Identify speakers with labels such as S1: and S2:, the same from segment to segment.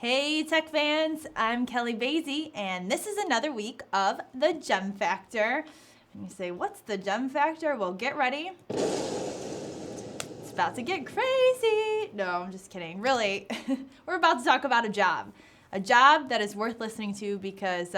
S1: Hey tech fans, I'm Kelly Basie, and this is another week of the Gem Factor. And you say, what's the Gem Factor? Well, get ready. It's about to get crazy. No, I'm just kidding. Really, we're about to talk about a job that is worth listening to because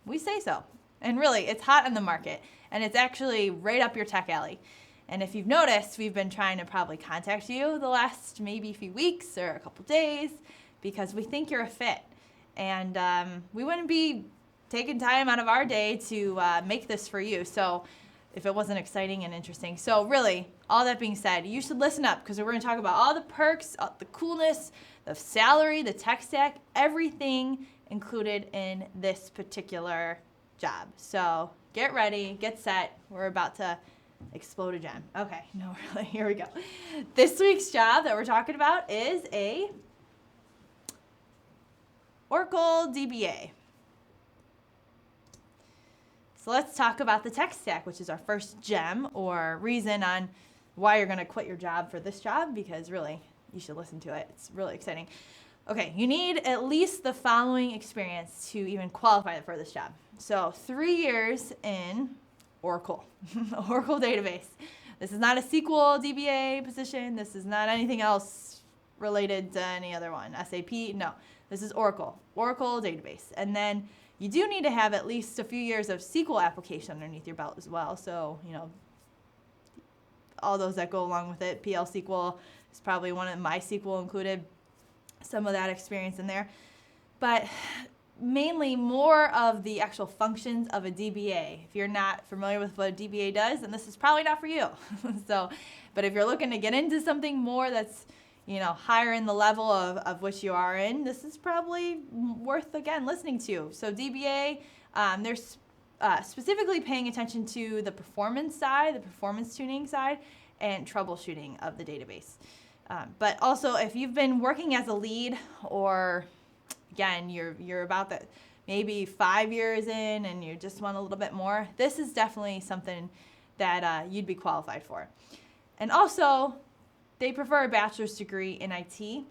S1: we say so. And really, it's hot on the market, and it's actually right up your tech alley. And if you've noticed, we've been trying to probably contact you the last maybe few weeks or a couple days because we think you're a fit. And we wouldn't be taking time out of our day to make this for you. So if it wasn't exciting and interesting. So really, all that being said, you should listen up because we're going to talk about all the perks, the coolness, the salary, the tech stack, everything included in this particular job. So get ready, get set. We're about to explode a gem. Okay, no, really, here we go. This week's job that we're talking about is a Oracle DBA. So let's talk about the tech stack, which is our first gem or reason on why you're going to quit your job for this job, because really, you should listen to it. It's really exciting. Okay, you need at least the following experience to even qualify for this job. So 3 years in Oracle, Oracle database. This is not a SQL DBA position. This is not anything else related to any other one. SAP, no. This is Oracle database. And then you do need to have at least a few years of SQL application underneath your belt as well. So, all those that go along with it. PL SQL is probably one of MySQL included, some of that experience in there. But mainly more of the actual functions of a DBA. If you're not familiar with what a DBA does, then this is probably not for you. But if you're looking to get into something more that's higher in the level of which you are in, this is probably worth, again, listening to. So DBA, they're specifically paying attention to the performance side, the performance tuning side, and troubleshooting of the database. But also, if you've been working as a lead, or again, you're about that maybe 5 years in and you just want a little bit more, this is definitely something that you'd be qualified for. And also, they prefer a bachelor's degree in IT,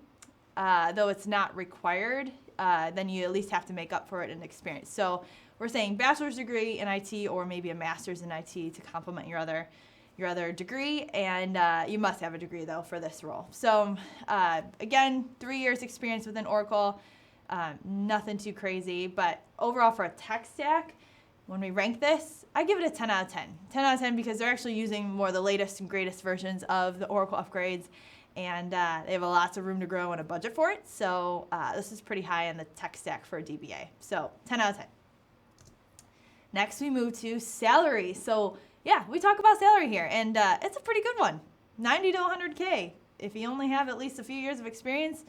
S1: though it's not required. Then you at least have to make up for it in experience. So we're saying bachelor's degree in IT or maybe a master's in IT to complement your other degree, and you must have a degree though for this role. So again, 3 years experience within Oracle, nothing too crazy, but overall for a tech stack, when we rank this, I give it a 10 out of 10. 10 out of 10 because they're actually using more of the latest and greatest versions of the Oracle upgrades, and they have lots of room to grow and a budget for it. So this is pretty high in the tech stack for a DBA. So 10 out of 10. Next, we move to salary. So yeah, we talk about salary here, and it's a pretty good one. 90 to 100K if you only have at least a few years of experience.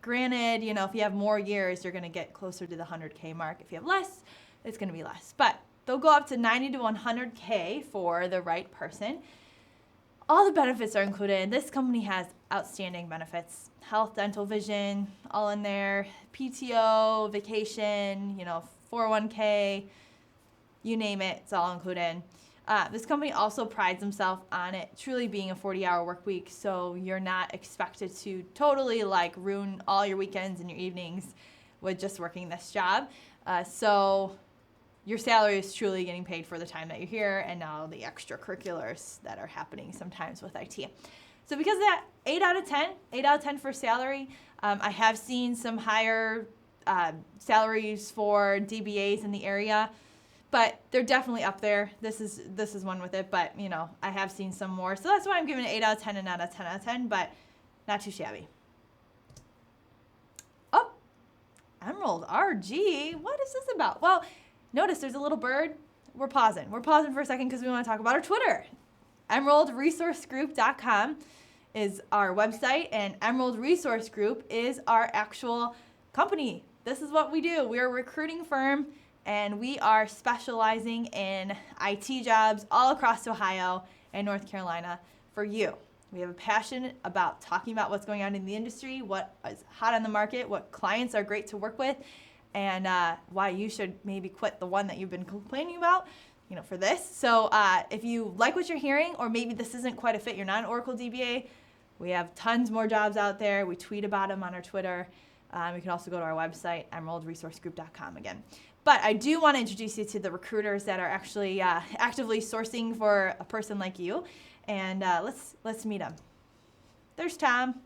S1: Granted, if you have more years, you're going to get closer to the 100K mark. If you have less, it's going to be less. But they'll go up to 90 to 100K for the right person. All the benefits are included. This company has outstanding benefits. Health, dental, vision, all in there. PTO, vacation, 401K, you name it, it's all included. This company also prides themselves on it truly being a 40-hour work week, so you're not expected to totally ruin all your weekends and your evenings with just working this job. So your salary is truly getting paid for the time that you're here and now the extracurriculars that are happening sometimes with IT. So because of that, 8 out of 10 for salary. I have seen some higher salaries for DBAs in the area, but they're definitely up there. This is one with it, but I have seen some more. So that's why I'm giving it 8 out of 10 and not a 10 out of 10, but not too shabby. Oh, Emerald RG, what is this about? Well, notice there's a little bird. We're pausing for a second because we want to talk about our Twitter. EmeraldResourceGroup.com is our website, and Emerald Resource Group is our actual company. This is what we do. We're a recruiting firm, and we are specializing in IT jobs all across Ohio and North Carolina for you. We have a passion about talking about what's going on in the industry, what is hot on the market, what clients are great to work with, and why you should maybe quit the one that you've been complaining about, for this. So if you like what you're hearing, or maybe this isn't quite a fit, you're not an Oracle DBA, we have tons more jobs out there. We tweet about them on our Twitter. You can also go to our website, emeraldresourcegroup.com again. But I do want to introduce you to the recruiters that are actually actively sourcing for a person like you. And let's meet them. There's Tom,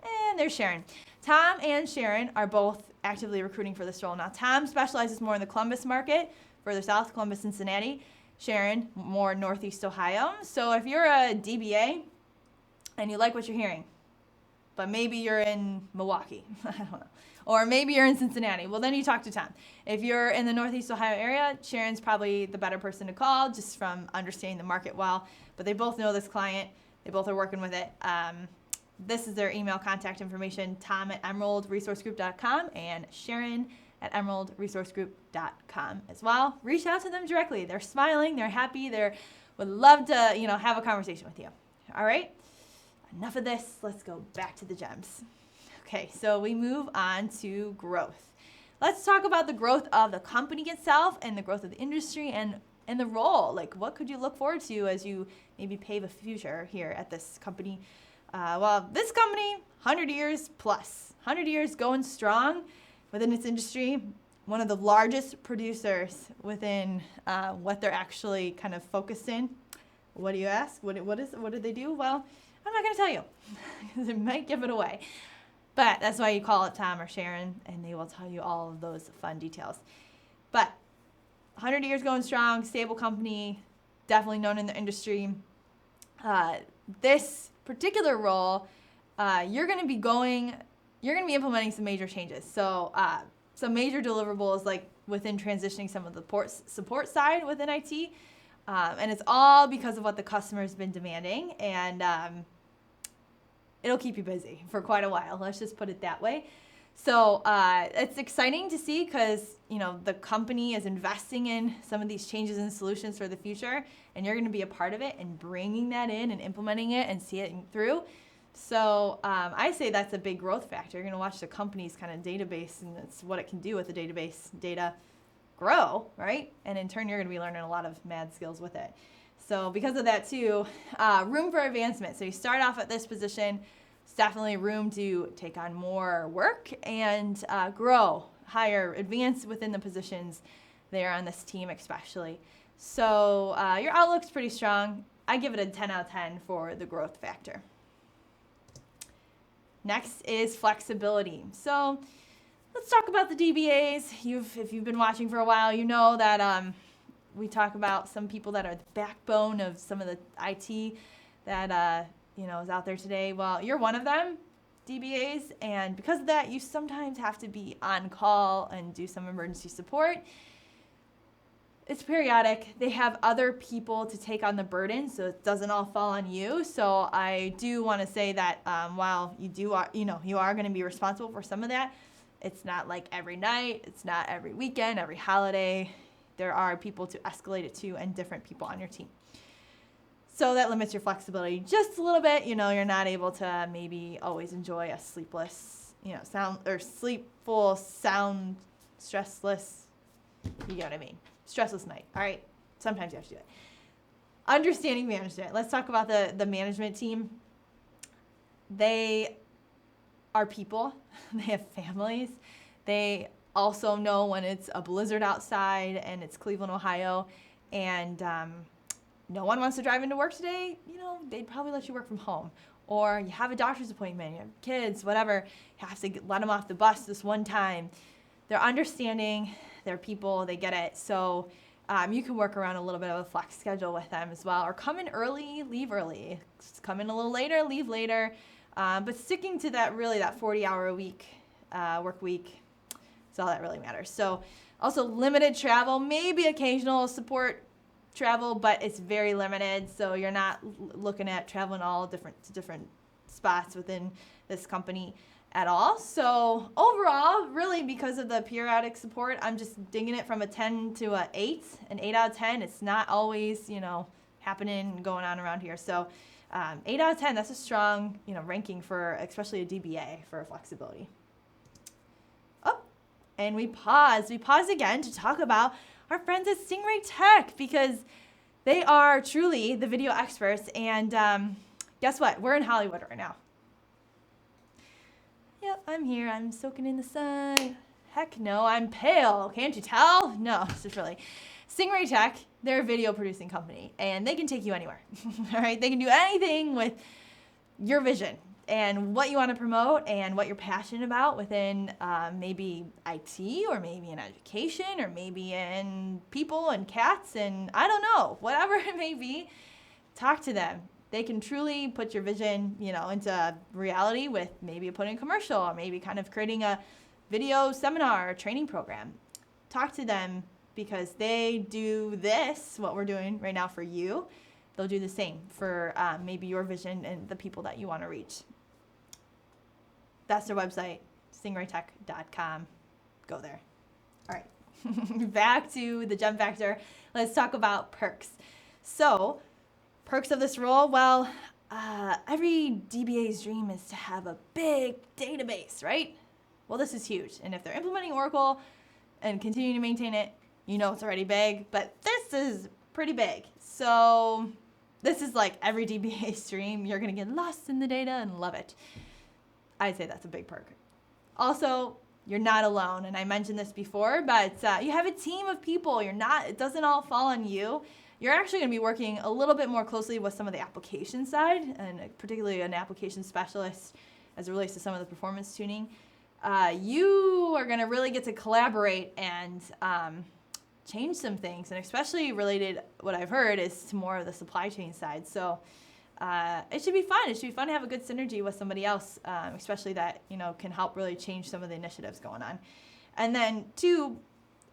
S1: and there's Sharon. Tom and Sharon are both actively recruiting for this role. Now, Tom specializes more in the Columbus market, further south, Columbus, Cincinnati. Sharon, more Northeast Ohio. So if you're a DBA and you like what you're hearing, but maybe you're in Milwaukee, I don't know, or maybe you're in Cincinnati, well, then you talk to Tom. If you're in the Northeast Ohio area, Sharon's probably the better person to call just from understanding the market well, but they both know this client. They both are working with it. This is their email contact information, Tom at emeraldresourcegroup.com and Sharon at emeraldresourcegroup.com as well. Reach out to them directly. They're smiling, they're happy, they would love to, have a conversation with you. All right, enough of this. Let's go back to the gems. Okay, so we move on to growth. Let's talk about the growth of the company itself and the growth of the industry and the role. Like, what could you look forward to as you maybe pave a future here at this company? This company, 100 years plus, 100 years going strong within its industry, one of the largest producers within what they're actually kind of focused in. What do you ask? What do they do? Well, I'm not going to tell you because it might give it away. But that's why you call it Tom or Sharon, and they will tell you all of those fun details. But 100 years going strong, stable company, definitely known in the industry. This particular role, you're going to be implementing some major changes. So some major deliverables like within transitioning some of the support side within IT. And it's all because of what the customer's been demanding. And it'll keep you busy for quite a while. Let's just put it that way. So it's exciting to see because, the company is investing in some of these changes and solutions for the future, and you're going to be a part of it and bringing that in and implementing it and see it through. So I say that's a big growth factor. You're going to watch the company's kind of database, and that's what it can do with the database data grow, right? And in turn, you're going to be learning a lot of mad skills with it. So because of that too, room for advancement. So you start off at this position, it's definitely room to take on more work and grow, higher, advance within the positions there on this team especially. So your outlook's pretty strong. I give it a 10 out of 10 for the growth factor. Next is flexibility. So let's talk about the DBAs. If you've been watching for a while, you know that we talk about some people that are the backbone of some of the IT that is out there today. Well, you're one of them, DBAs, and because of that, you sometimes have to be on call and do some emergency support. It's periodic. They have other people to take on the burden, so it doesn't all fall on you. So I do want to say that while you are going to be responsible for some of that, it's not like every night, it's not every weekend, every holiday. There are people to escalate it to and different people on your team. So that limits your flexibility just a little bit. You're not able to maybe always enjoy a sleepless, sleepful, sound, stressless, you get what I mean, stressless night. All right, sometimes you have to do it. Understanding management. Let's talk about the management team. They are people. They have families. They also know when it's a blizzard outside and it's Cleveland, Ohio, and no one wants to drive into work today, they'd probably let you work from home. Or you have a doctor's appointment, you have kids, whatever, you have to let them off the bus this one time. They're understanding, they're people, they get it. So you can work around a little bit of a flex schedule with them as well. Or come in early, leave early. Come in a little later, leave later. But sticking to that 40-hour a week, work week, is all that really matters. So also limited travel, maybe occasional support travel, but it's very limited. So you're not looking at traveling all different spots within this company at all. So overall, really because of the periodic support, I'm just dinging it from a 10 to an 8 out of 10. It's not always, happening and going on around here. So 8 out of 10, that's a strong, ranking for especially a DBA for flexibility. Oh, and we pause. We pause again to talk about our friends at Stingray Tech because they are truly the video experts. And guess what? We're in Hollywood right now. Yep, I'm here. I'm soaking in the sun. Heck no, I'm pale. Can't you tell? No, it's just really. Stingray Tech, they're a video producing company, and they can take you anywhere. All right, they can do anything with your vision and what you want to promote and what you're passionate about within maybe IT or maybe in education or maybe in people and cats and I don't know, whatever it may be. Talk to them. They can truly put your vision, into reality with maybe putting a commercial or maybe kind of creating a video seminar or training program. Talk to them because they do this, what we're doing right now for you. They'll do the same for maybe your vision and the people that you want to reach. That's their website, stingraytech.com. Go there. All right, back to the gem factor. Let's talk about perks. So, perks of this role, well, every DBA's dream is to have a big database, right? Well, this is huge. And if they're implementing Oracle and continuing to maintain it, it's already big, but this is pretty big. So this is like every DBA's dream. You're going to get lost in the data and love it. I'd say that's a big perk. Also, you're not alone. And I mentioned this before, but you have a team of people. It doesn't all fall on you. You're actually going to be working a little bit more closely with some of the application side, and particularly an application specialist as it relates to some of the performance tuning. You are going to really get to collaborate and change some things, and especially related, what I've heard, is to more of the supply chain side. So it should be fun. It should be fun to have a good synergy with somebody else, especially that, can help really change some of the initiatives going on. And then two,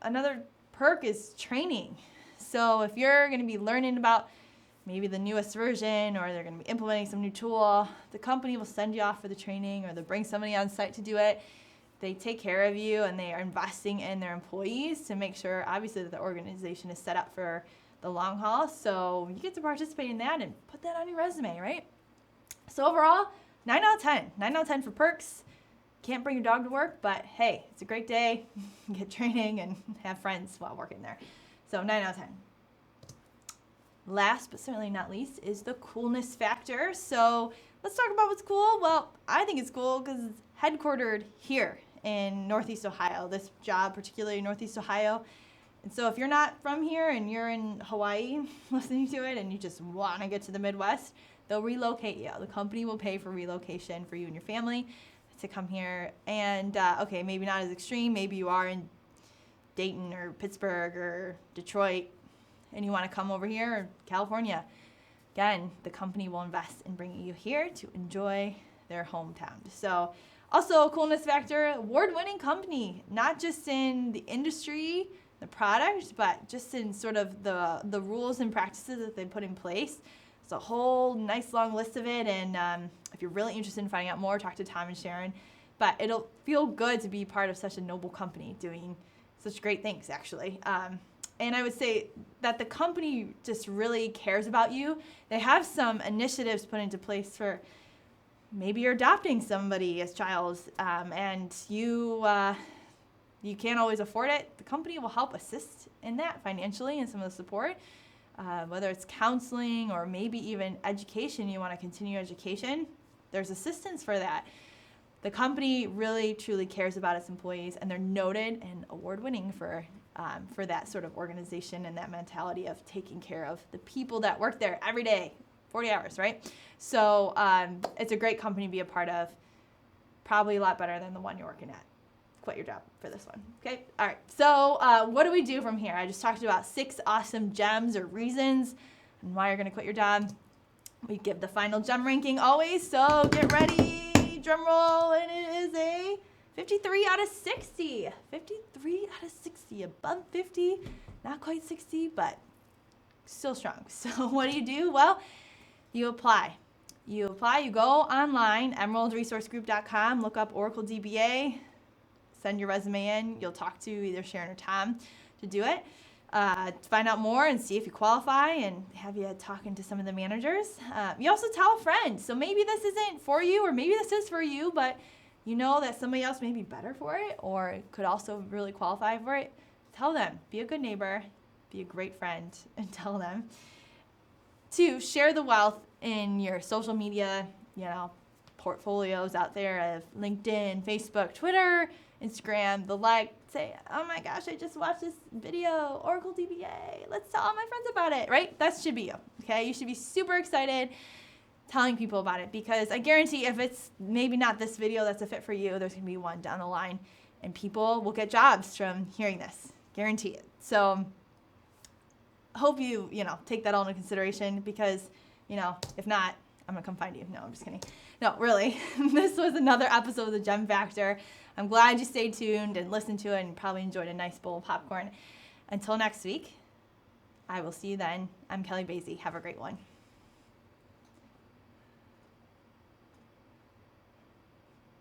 S1: another perk is training. So if you're going to be learning about maybe the newest version or they're going to be implementing some new tool, the company will send you off for the training or they'll bring somebody on site to do it. They take care of you and they are investing in their employees to make sure, obviously, that the organization is set up for the long haul. So you get to participate in that and put that on your resume, right? So overall, 9 out of 10. 9 out of 10 for perks. Can't bring your dog to work, but hey, it's a great day. Get training and have friends while working there. So 9 out of 10. Last but certainly not least is the coolness factor. So let's talk about what's cool. Well, I think it's cool because it's headquartered here in Northeast Ohio. This job, particularly in Northeast Ohio. And so if you're not from here and you're in Hawaii listening to it and you just want to get to the Midwest, they'll relocate you. The company will pay for relocation for you and your family to come here. And okay, maybe not as extreme. Maybe you are in Dayton or Pittsburgh or Detroit and you want to come over here, or California. Again, the company will invest in bringing you here to enjoy their hometown. So also, coolness factor, award-winning company, not just in the industry, the product, but just in sort of the rules and practices that they put in place. It's a whole nice long list of it, and if you're really interested in finding out more, talk to Tom and Sharon. But it'll feel good to be part of such a noble company doing such great things, actually. And I would say that the company just really cares about you. They have some initiatives put into place for maybe you're adopting somebody as child and you can't always afford it. The company will help assist in that financially and some of the support, whether it's counseling or maybe even education. You want to continue education, there's assistance for that. The company really, truly cares about its employees, and they're noted and award-winning for that sort of organization and that mentality of taking care of the people that work there every day, 40 hours, right? So it's a great company to be a part of, probably a lot better than the one you're working at. Quit your job for this one, okay? All right, so what do we do from here? I just talked about 6 awesome gems or reasons and why you're gonna quit your job. We give the final gem ranking always, so get ready, drum roll, and it is a 53 out of 60. 53 out of 60, above 50, not quite 60, but still strong. So what do? Well, you apply. You go online, emeraldresourcegroup.com, look up Oracle DBA, send your resume in. You'll talk to either Sharon or Tom to do it. Find out more and see if you qualify and have you talking to some of the managers. You also tell a friend. So maybe this isn't for you or maybe this is for you, but you know that somebody else may be better for it or could also really qualify for it. Tell them. Be a good neighbor. Be a great friend and tell them. 2, share the wealth in your social media, portfolios out there of LinkedIn, Facebook, Twitter, Instagram, the like, say, oh my gosh, I just watched this video, Oracle DBA. Let's tell all my friends about it, right? That should be you, okay? You should be super excited telling people about it, because I guarantee if it's maybe not this video that's a fit for you, there's going to be one down the line, and people will get jobs from hearing this. Guarantee it. So hope you take that all into consideration, because, if not, I'm going to come find you. No, I'm just kidding. No, really. This was another episode of the Gem Factor. I'm glad you stayed tuned and listened to it and probably enjoyed a nice bowl of popcorn. Until next week, I will see you then. I'm Kelly Basie. Have a great one.